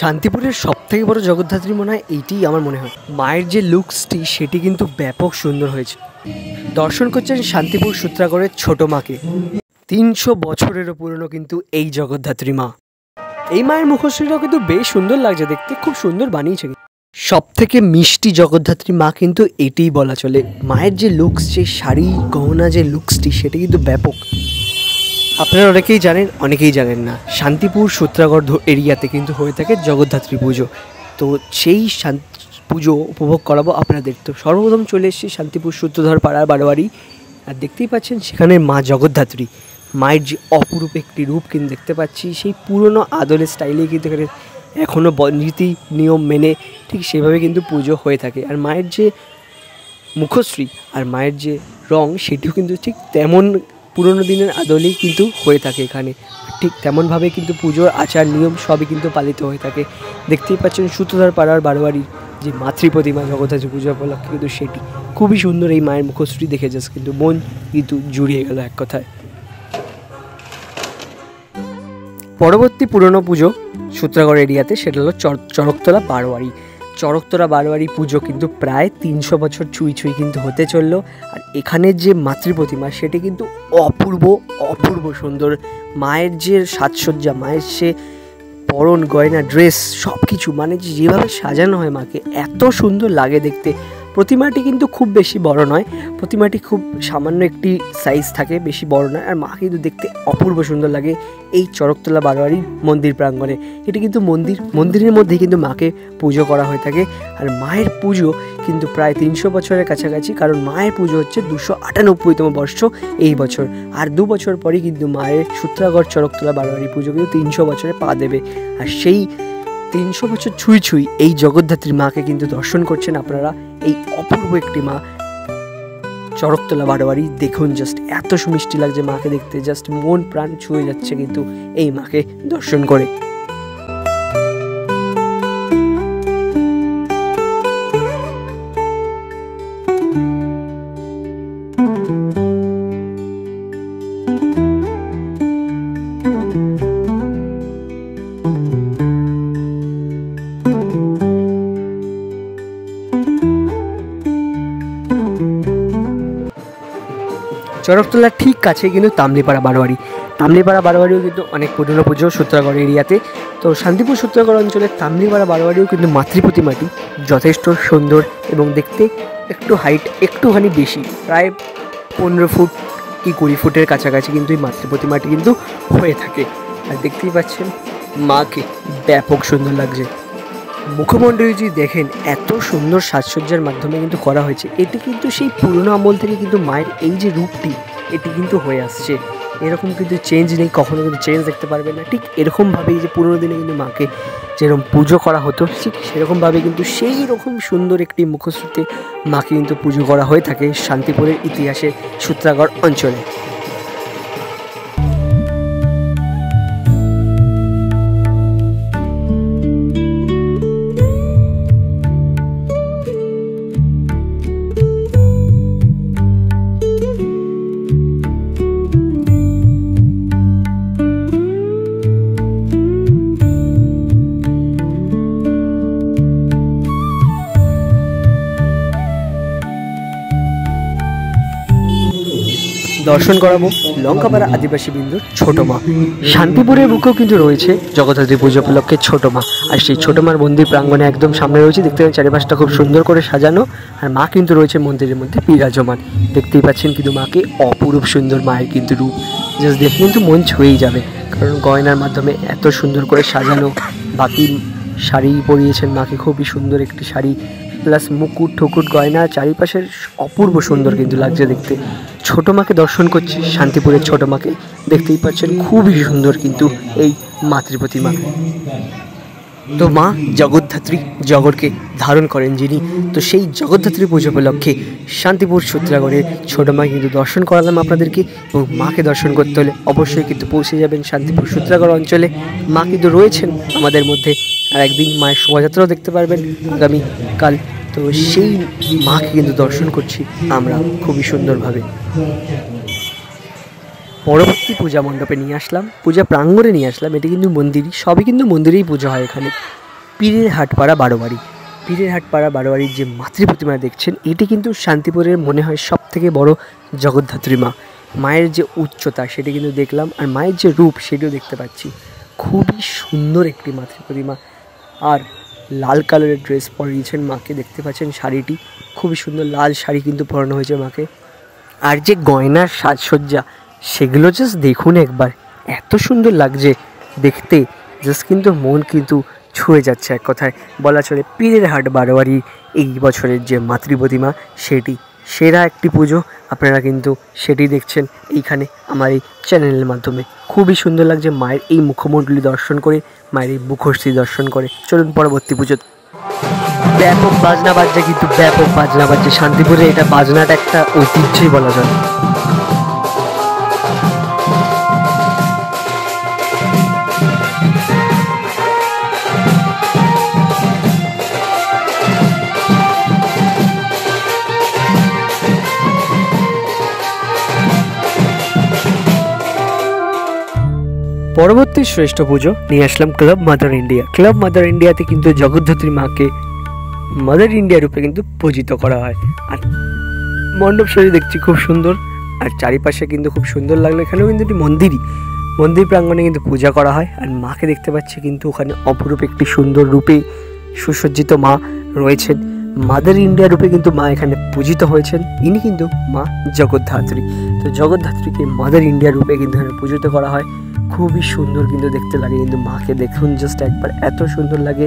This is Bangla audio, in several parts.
শান্তিপুরের সবথেকে বড় জগদ্ধাত্রী মনে হয় এইটিই আমার মনে হয়। মায়ের যে লুকসটি সেটি কিন্তু ব্যাপক সুন্দর হয়েছে। দর্শন করছেন শান্তিপুর সূত্রাগড়ের ছোট মাকে। 300 বছরেরও পুরনো কিন্তু এই জগদ্ধাত্রী মা। এই মায়ের মুখশ্রীটাও কিন্তু বেশ সুন্দর লাগছে দেখতে, খুব সুন্দর বানিয়েছে। সব থেকে মিষ্টি জগদ্ধাত্রী মা কিন্তু এটিই বলা চলে। মায়ের যে লুকস, যে শাড়ি গহনা যে লুকসটি সেটি কিন্তু ব্যাপক। আপনারা অনেকেই জানেন, অনেকেই জানেন না, শান্তিপুর সূত্রাগড় এরিয়াতে কিন্তু হয়ে থাকে জগদ্ধাত্রী পুজো। তো সেই পুজো উপভোগ করাবো আপনাদের। তো সর্বপ্রথম চলে এসেছি শান্তিপুর সূত্রধর পাড়ার বারোয়ারি, আর দেখতেই পাচ্ছেন সেখানে মা জগদ্ধাত্রী। মায়ের যে অপরূপ একটি রূপ কিন্তু দেখতে পাচ্ছি, সেই পুরনো আদলের স্টাইলে কিন্তু এখানে এখনও নীতি নিয়ম মেনে ঠিক সেভাবে কিন্তু পুজো হয়ে থাকে। আর মায়ের যে মুখশ্রী আর মায়ের যে রং সেটিও কিন্তু ঠিক তেমন পুরনো দিনের আদলেই কিন্তু হয়ে থাকে এখানে। ঠিক তেমনভাবে কিন্তু পুজোর আচার নিয়ম সবই কিন্তু পালিত হয়ে থাকে। দেখতেই পাচ্ছেন সূত্রধর পাড়ার বারোয়ারির যে মাতৃ প্রতিমা জগদ্ধাত্রী পূজা উপলক্ষে কিন্তু সেটি খুবই সুন্দর। এই মায়ের মুখশ্রী দেখে যাচ্ছে কিন্তু মন কিন্তু জুড়িয়ে গেল এক কথায়। পরবর্তী পুরনো পুজো সূত্রাগড় এরিয়াতে সেটা হলো চড়কতলা বারোয়ারি। চড়কতলা বারোয়ারি পুজো কিন্তু প্রায় 300 বছর ছুঁই কিন্তু হতে চললো। আর এখানের যে মাতৃ প্রতিমা সেটি কিন্তু অপূর্ব সুন্দর। মায়ের যে সাজসজ্জা, মায়ের সে পরন গয়না ড্রেস সব কিছু, মানে যেভাবে সাজানো হয় মাকে এত সুন্দর লাগে দেখতে। প্রতিমাটি কিন্তু খুব বেশি বড় নয়, প্রতিমাটি খুব সামান্য একটি সাইজ থাকে, বেশি বড় নয়। আর মা কিন্তু দেখতে অপূর্ব সুন্দর লাগে এই চড়কতলা বারোয়ারি মন্দির প্রাঙ্গণে। এটি কিন্তু মন্দিরের মধ্যে কিন্তু মাকে পুজো করা হয়ে থাকে। আর মায়ের পুজো কিন্তু প্রায় 300 বছরের কাছাকাছি, কারণ মায়ের পুজো হচ্ছে 298তম বর্ষ এই বছর। আর 2 বছর পরেই কিন্তু মায়ের সূত্রাগড় চড়কতলা বারোয়ারি পুজো কিন্তু 300 বছরে পা দেবে। আর সেই 300 বছর ছুঁই এই জগদ্ধাত্রী মাকে কিন্তু দর্শন করছেন আপনারা। এই অপূর্ব একটি মা চড়কতলা বারোয়ারি দেখুন, জাস্ট এত সুমিষ্টি লাগছে মাকে দেখতে, জাস্ট মন প্রাণ ছুঁয়ে যাচ্ছে কিন্তু এই মাকে দর্শন করে। চড়কতলার ঠিক কাছে কিন্তু তামলিপাড়া বারোয়ারিও কিন্তু অনেক পুরনো পুজো সূত্রাগড় এরিয়াতে। তো শান্তিপুর সূত্রাগড় অঞ্চলের তামলিপাড়া বারোয়ারিও কিন্তু মাতৃ প্রতিমাটি যথেষ্ট সুন্দর এবং দেখতে একটু হাইট একটুখানি বেশি, প্রায় 15 ফুট কি 20 ফুটের কাছাকাছি কিন্তু এই মাতৃ প্রতিমাটি কিন্তু হয়ে থাকে। আর দেখতেই পাচ্ছেন মাকে ব্যাপক সুন্দর লাগছে। মুখমণ্ডলী যদি দেখেন এত সুন্দর সাজসজ্জার মাধ্যমে কিন্তু করা হয়েছে। এটি কিন্তু সেই পুরনো আমল থেকে কিন্তু মায়ের এই যে রূপটি এটি কিন্তু হয়ে আসছে, এরকম কিন্তু চেঞ্জ নেই, কখনো কিন্তু চেঞ্জ দেখতে পারবেন না। ঠিক এরকমভাবেই যে পুরনো দিনে কিন্তু মাকে যেরকম পুজো করা হতো ঠিক সেরকমভাবে কিন্তু সেই রকম সুন্দর একটি মুখশ্রীতে মাকে কিন্তু পুজো করা হয়ে থাকে শান্তিপুরের ইতিহাসে সূত্রাগড় অঞ্চলে। দর্শন করাবো লঙ্কাপাড়া আদিবাসী বিন্দুর ছোট মা। শান্তিপুরের বুকেও কিন্তু রয়েছে জগদ্ধাত্রী পুজো উপলক্ষে ছোট মা। আর সেই ছোট মার মন্দির প্রাঙ্গণে একদম সামনে রয়েছে, দেখতে পাচ্ছেন চারিপাশটা খুব সুন্দর করে সাজানো। আর মা কিন্তু রয়েছে মন্দিরের মধ্যে বিরাজমান। দেখতেই পাচ্ছেন কিন্তু মাকে অপরূপ সুন্দর মায়ের কিন্তু রূপ, জাস্ট দেখে কিন্তু মন ছুঁয়েই যাবে, কারণ গয়নার মাধ্যমে এত সুন্দর করে সাজানো। বাকি শাড়ি পরিয়েছেন মাকে, খুবই সুন্দর একটি শাড়ি, প্লাস মুকুট ঠুকুট গয়না, চারিপাশের অপূর্ব সুন্দর কিন্তু লাগছে দেখতে। ছোট মাকে দর্শন করছি, শান্তিপুরের ছোট মাকে দেখতেই পাচ্ছেন খুবই সুন্দর কিন্তু এই মাতৃ প্রতিমা। তো মা জগদ্ধাত্রী, জগৎকে ধারণ করেন যিনি, তো সেই জগদ্ধাত্রী পুজো উপলক্ষে শান্তিপুর সূত্রাগড়ের ছোট মা কিন্তু দর্শন করালাম আপনাদেরকে। এবং মাকে দর্শন করতে হলে অবশ্যই কিন্তু পৌঁছে যাবেন শান্তিপুর সূত্রাগড় অঞ্চলে। মা কিন্তু রয়েছেন আমাদের মধ্যে, আর একদিন মায়ের শোভাযাত্রাও দেখতে পারবেন আগামীকাল। তো সেই মাকে কিন্তু দর্শন করছি আমরা খুবই সুন্দরভাবে। পরবর্তী পূজা মণ্ডপে নিয়ে আসলাম, পূজা প্রাঙ্গণে নিয়ে আসলাম। এটি কিন্তু মন্দিরই, সবই কিন্তু মন্দিরেই পুজো হয় এখানে। পীরের হাটপাড়া বারোয়ারি। পীরের হাটপাড়া বারোয়ারির যে মাতৃ প্রতিমা দেখছেন, এটি কিন্তু শান্তিপুরের মনে হয় সব থেকে বড় জগদ্ধাত্রী মা। মায়ের যে উচ্চতা সেটি কিন্তু দেখলাম, আর মায়ের যে রূপ সেটিও দেখতে পাচ্ছি। খুবই সুন্দর একটি মাতৃ প্রতিমা, আর লাল কালারের ড্রেস পরিয়েছেন মাকে, দেখতে পাচ্ছেন শাড়িটি খুবই সুন্দর, লাল শাড়ি কিন্তু পরানো হয়েছে মাকে। আর যে গয়নার সাজসজ্জা সেগুলো জাস্ট দেখুন একবার, এত সুন্দর লাগছে দেখতে, জাস্ট কিন্তু মন কিন্তু ছুঁয়ে যাচ্ছে। এক কথায় বলা চলে পীরের হাট বারোয়ারি এই বছরের যে মাতৃ প্রতিমা সেটি সেরা একটি পুজো। আপনারা কিন্তু সেটি দেখছেন এইখানে আমার এই চ্যানেলের মাধ্যমে। খুবই সুন্দর লাগছে মায়ের এই মুখমণ্ডলী দর্শন করে, মায়ের এই মুখশ্রী দর্শন করে। চলুন পরবর্তী পুজো। ব্যাপক বাজনা বাজছে, কিন্তু ব্যাপক বাজনা বাজছে শান্তিপুরে। এটা বাজনাটা একটা ঐতিহ্যই বলা যায়। পরবর্তী শ্রেষ্ঠ পুজো নিয়ে আসলাম club mother India. Club mother ইন্ডিয়াতে কিন্তু জগদ্ধাত্রী মাকে মাদার ইন্ডিয়া রূপে কিন্তু পূজিত করা হয়। আর মণ্ডপ শৈলী দেখছি খুব সুন্দর, আর চারিপাশে কিন্তু খুব সুন্দর লাগলো। এখানেও কিন্তু একটি মন্দির প্রাঙ্গণে কিন্তু পূজা করা হয়। আর মাকে দেখতে পাচ্ছি কিন্তু ওখানে অপরূপ একটি সুন্দর রূপে সুসজ্জিত মা রয়েছেন। মাদার ইন্ডিয়া রূপে কিন্তু মা এখানে পূজিত হয়েছেন। ইনি কিন্তু মা জগদ্ধাত্রী। তো জগদ্ধাত্রীকে মাদার ইন্ডিয়া রূপে কিন্তু এখানে পূজিত করা হয়। খুবই সুন্দর কিন্তু দেখতে লাগে, কিন্তু মাকে দেখুন জাস্ট একবার, এত সুন্দর লাগে,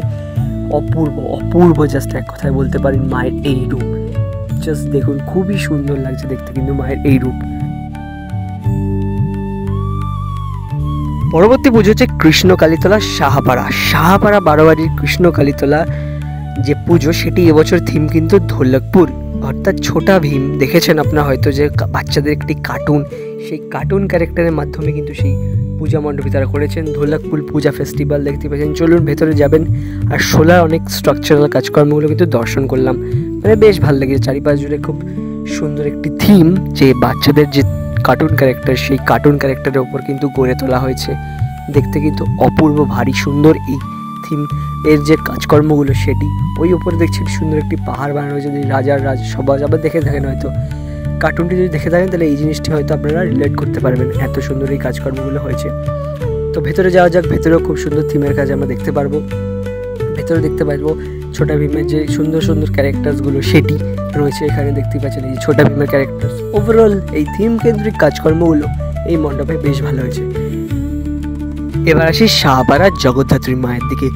অপূর্ব জাস্ট এক কথায় বলতে পারেন মায়ের এই রূপ। জাস্ট দেখুন খুবই সুন্দর লাগছে দেখতে কিন্তু মায়ের এই রূপ। পরবর্তী পুজো হচ্ছে কৃষ্ণ কালীতলা সাহাপাড়া বারোয়ারির কৃষ্ণ কালীতলা যে পুজো সেটি এবছর থিম কিন্তু ঢোলকপুর, অর্থাৎ ছোটা ভীম। দেখেছেন আপনারা হয়তো যে বাচ্চাদের একটি কার্টুন, সেই কার্টুন ক্যারেক্টারের মাধ্যমে কিন্তু সেই পূজা মণ্ডপে তারা করেছেন। ঢোলকপুর পূজা ফেস্টিভ্যাল দেখতে পাচ্ছেন। চলুন ভেতরে যাবেন। আর সোলার অনেক স্ট্রাকচারাল কাজকর্মগুলো কিন্তু দর্শন করলাম, মানে বেশ ভালো লেগেছে। চারিপাশ জুড়ে খুব সুন্দর একটি থিম, যে বাচ্চাদের যে কার্টুন ক্যারেক্টার সেই কার্টুন ক্যারেক্টারের ওপর কিন্তু গড়ে তোলা হয়েছে। দেখতে কিন্তু অপূর্ব ভারী সুন্দর এই থিম এর যে কাজকর্মগুলো সেটি। ওই ওপরে দেখছেন সুন্দর একটি পাহাড় বানানো হয়েছে, যে রাজার সবাই আবার দেখে থাকেন হয়তো কার্টুনটি, যদি দেখে থাকেন তাহলে এই জিনিসটি হয়তো আপনারা রিলেট করতে পারবেন, এত সুন্দর এই কাজকর্মগুলো হয়েছে। তো ভেতরে যাওয়া যাক। ভেতরেও খুব সুন্দর থিমের কাজ আমরা দেখতে পারবো। ভেতরে দেখতে পারবো ছোটা ভীমের যে সুন্দর ক্যারেক্টার্সগুলো সেটি রয়েছে এখানে দেখতে পাচ্ছেন, এই ছোটা ভীমের ক্যারেক্টার্স। ওভারঅল এই থিম কেন্দ্রিক কাজকর্মগুলো এই মণ্ডপে বেশ ভালো হয়েছে। এবার আসি সাহাপাড়া জগদ্ধাত্রী মায়ের দিকে।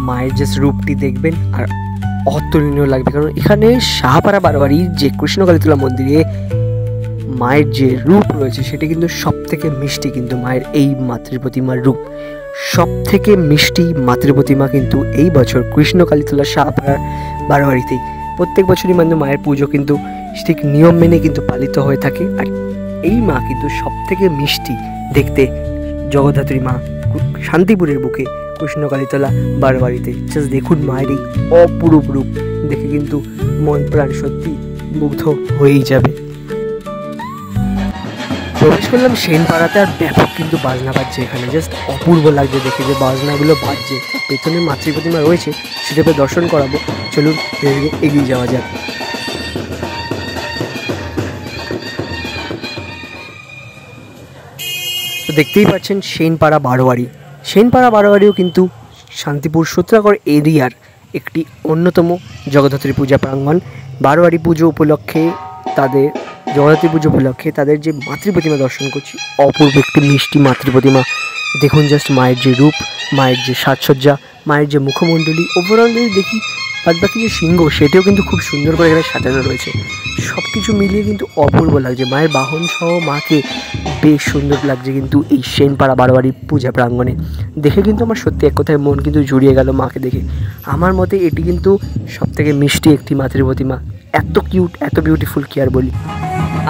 মায়ের যে রূপটি দেখবেন আর অতুলনীয় লাগবে, কারণ এখানে সাহাপাড়া বারোয়ারির যে কৃষ্ণ কালীতলা মন্দিরে মায়ের যে রূপ রয়েছে সেটি কিন্তু সব থেকে মিষ্টি। কিন্তু মায়ের এই মাতৃ প্রতিমার রূপ সব থেকে মিষ্টি মাতৃ প্রতিমা কিন্তু এই বছর কৃষ্ণ কালীতলা সাহাপাড়া বারোয়ারিতেই। প্রত্যেক বছরই মানে মায়ের পুজো কিন্তু ঠিক নিয়ম মেনে কিন্তু পালিত হয়ে থাকে। আর এই মা কিন্তু সব থেকে মিষ্টি দেখতে জগদ্ধাত্রী মা শান্তিপুরের বুকে কৃষ্ণ কালীতলা বারোয়ারিতে। জাস্ট দেখুন মায়ের এই অপরূপ রূপ দেখে কিন্তু মন প্রাণ সত্যি মুগ্ধ হয়েই যাবে। প্রবেশ করলাম সেনপাড়াতে, আর ব্যাপক কিন্তু বাজনা বাজছে এখানে। জাস্ট অপূর্ব লাগছে দেখে যে বাজনাগুলো বাজছে। পেছনে মাতৃ প্রতিমা রয়েছে, সেটাকে দর্শন করাবো। চলুন এগিয়ে যাওয়া যাক। তো দেখতেই পাচ্ছেন সেনপাড়া বারোয়ারিও কিন্তু শান্তিপুর সূত্রাগড় এরিয়ার একটি অন্যতম জগদ্ধাত্রী পূজা প্রাঙ্গণ। বারোয়ারি পুজো উপলক্ষে তাদের যে মাতৃ প্রতিমা দর্শন করছি, অপূর্ব একটি মিষ্টি মাতৃ প্রতিমা। দেখুন জাস্ট মায়ের যে রূপ, মায়ের যে সাজসজ্জা, মায়ের যে মুখমণ্ডলী, ওভারঅল যদি দেখি বাদবাকি যে সিংহ সেটিও কিন্তু খুব সুন্দর করে এখানে সাজানো রয়েছে। সব কিছু মিলিয়ে কিন্তু অপূর্ব লাগছে। মায়ের বাহন সহ মাকে বেশ সুন্দর লাগছে কিন্তু এই সেনপাড়া বারোয়ারি পূজা প্রাঙ্গণে। দেখে কিন্তু আমার সত্যি এক কথায় মন কিন্তু জুড়িয়ে গেল মাকে দেখে। আমার মতে এটি কিন্তু সবথেকে মিষ্টি একটি মাতৃ প্রতিমা। এত কিউট, এত বিউটিফুল কি আর বলি।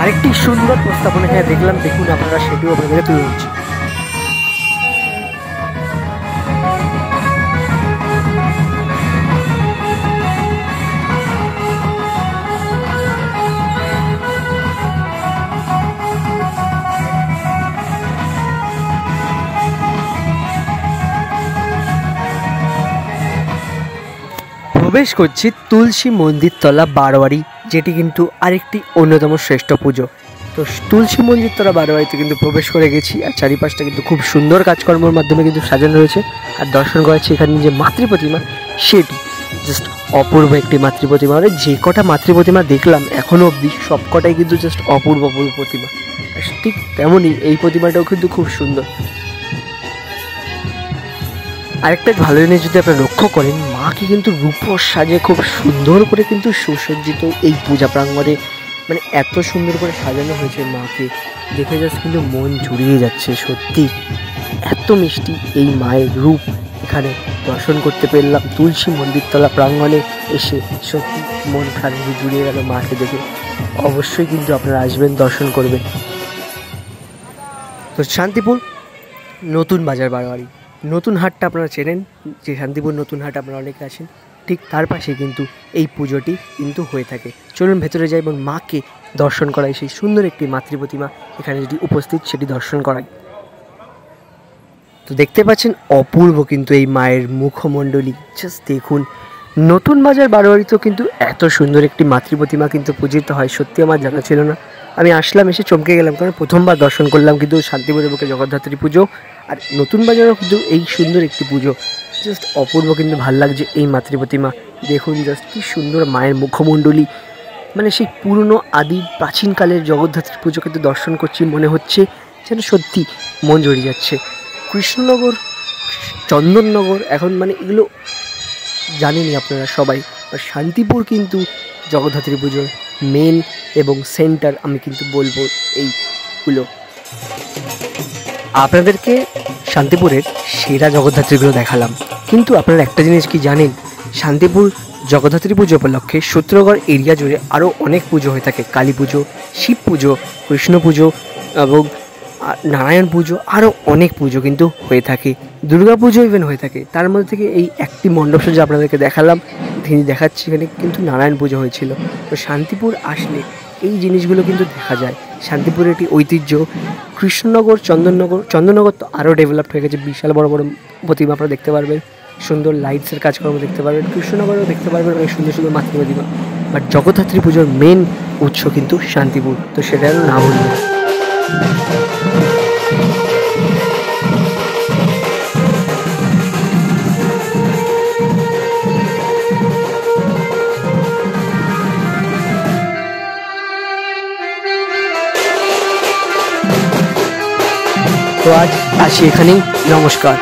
আরেকটি সুন্দর প্রস্তাবনা এখানে দেখলাম, দেখুন আপনারা, সেটিও আপনাদের তুলে ধরছি। প্রবেশ করছি তুলসী মন্দির তলা বারোয়ারি, যেটি কিন্তু আরেকটি অন্যতম শ্রেষ্ঠ পুজো। তো তুলসী মন্দির তলা বারোয়ারিতে কিন্তু প্রবেশ করে গেছি, আর চারিপাশটা কিন্তু খুব সুন্দর কাজকর্মের মাধ্যমে কিন্তু সাজানো রয়েছে। আর দর্শন করাচ্ছি এখানে যে মাতৃ প্রতিমা, সেটি জাস্ট অপূর্ব একটি মাতৃ প্রতিমা। মানে যে কটা মাতৃ প্রতিমা দেখলাম এখনও অবধি সব কটাই কিন্তু জাস্ট অপূর্ব অপূর্ব প্রতিমা। ঠিক তেমনই এই প্রতিমাটাও কিন্তু খুব সুন্দর। আরেকটা ভালো জিনিস যদি আপনারা লক্ষ্য করেন, মাকে কিন্তু রূপোর সাজে খুব সুন্দর করে কিন্তু সুসজ্জিত এই পূজা প্রাঙ্গণে, মানে এত সুন্দর করে সাজানো হয়েছে মাকে, দেখে জাস্ট কিন্তু মন জুড়িয়ে যাচ্ছে। সত্যি এত মিষ্টি এই মায়ের রূপ এখানে দর্শন করতে পেলাম তুলসী মন্দিরতলা প্রাঙ্গণে এসে। সত্যি মন প্রাণ জুড়িয়ে গেল মাকে দেখে। অবশ্যই কিন্তু আপনারা আসবেন, দর্শন করবেন। তো শান্তিপুর নতুন বাজার বারোয়ারি, নতুন হাটটা আপনারা চেনেন, যে শান্তিপুর নতুন হাট আপনারা অনেকে আছেন, ঠিক তার পাশে কিন্তু এই পুজোটি কিন্তু হয়ে থাকে। চলুন ভেতরে যাই এবং মাকে দর্শন করাই, সেই সুন্দর একটি মাতৃ প্রতিমা এখানে যেটি উপস্থিত সেটি দর্শন করাই। তো দেখতে পাচ্ছেন অপূর্ব কিন্তু এই মায়ের মুখমণ্ডলী, জাস্ট দেখুন। নতুন বাজার বারোয়ারিতেও কিন্তু এত সুন্দর একটি মাতৃ প্রতিমা কিন্তু পূজিত হয়, সত্যি আমার জানা ছিল না। আমি আসলাম, এসে চমকে গেলাম, কারণ প্রথমবার দর্শন করলাম কিন্তু শান্তিপুরের বুকে জগদ্ধাত্রী পুজো, আর নতুন বাজারও কিন্তু এই সুন্দর একটি পুজো। জাস্ট অপূর্ব কিন্তু ভাল লাগছে এই মাতৃ প্রতিমা। দেখুন জাস্ট কি সুন্দর মায়ের মুখমণ্ডলী, মানে সেই পুরনো আদি প্রাচীনকালের জগদ্ধাত্রী পুজো কিন্তু দর্শন করছি, মনে হচ্ছে যেন সত্যি মন জড়িয়ে যাচ্ছে। কৃষ্ণনগর, চন্দননগর, এখন মানে এগুলো জানেনই আপনারা সবাই, আর শান্তিপুর কিন্তু জগদ্ধাত্রী পুজোর মেন এবং সেন্টার আমি কিন্তু বলবো এইগুলো। আপনাদেরকে শান্তিপুরের সেরা জগদ্ধাত্রীগুলো দেখালাম, কিন্তু আপনারা একটা জিনিস কি জানেন, শান্তিপুর জগদ্ধাত্রী পুজো উপলক্ষে সূত্রগড় এরিয়া জুড়ে আরও অনেক পুজো হয়ে থাকে। কালী পুজো, শিব পুজো, কৃষ্ণ পুজো এবং নারায়ণ পুজো, আরও অনেক পুজো কিন্তু হয়ে থাকে। দুর্গা পুজো ইভেন হয়ে থাকে। তার মধ্যে থেকে এই একটি মণ্ডপ সজ্জা আপনাদেরকে দেখালাম, দেখাচ্ছি, এখানে কিন্তু নারায়ণ পুজো হয়েছিল। তো শান্তিপুর আসলে এই জিনিসগুলো কিন্তু দেখা যায়। শান্তিপুরের একটি ঐতিহ্য। কৃষ্ণনগর, চন্দননগর তো আরও ডেভেলপড হয়ে গেছে, বিশাল বড় বড় প্রতিমা আপনারা দেখতে পারবেন, সুন্দর লাইটসের কাজকর্ম দেখতে পারবেন। কৃষ্ণনগরেও দেখতে পারবেন অনেক সুন্দর সুন্দর মাতৃ প্রতিমা, বাট জগদ্ধাত্রী পুজোর মেন উৎস কিন্তু শান্তিপুর, তো সেটা না ভুলবেন। তো আজ আসি এখানেই, নমস্কার।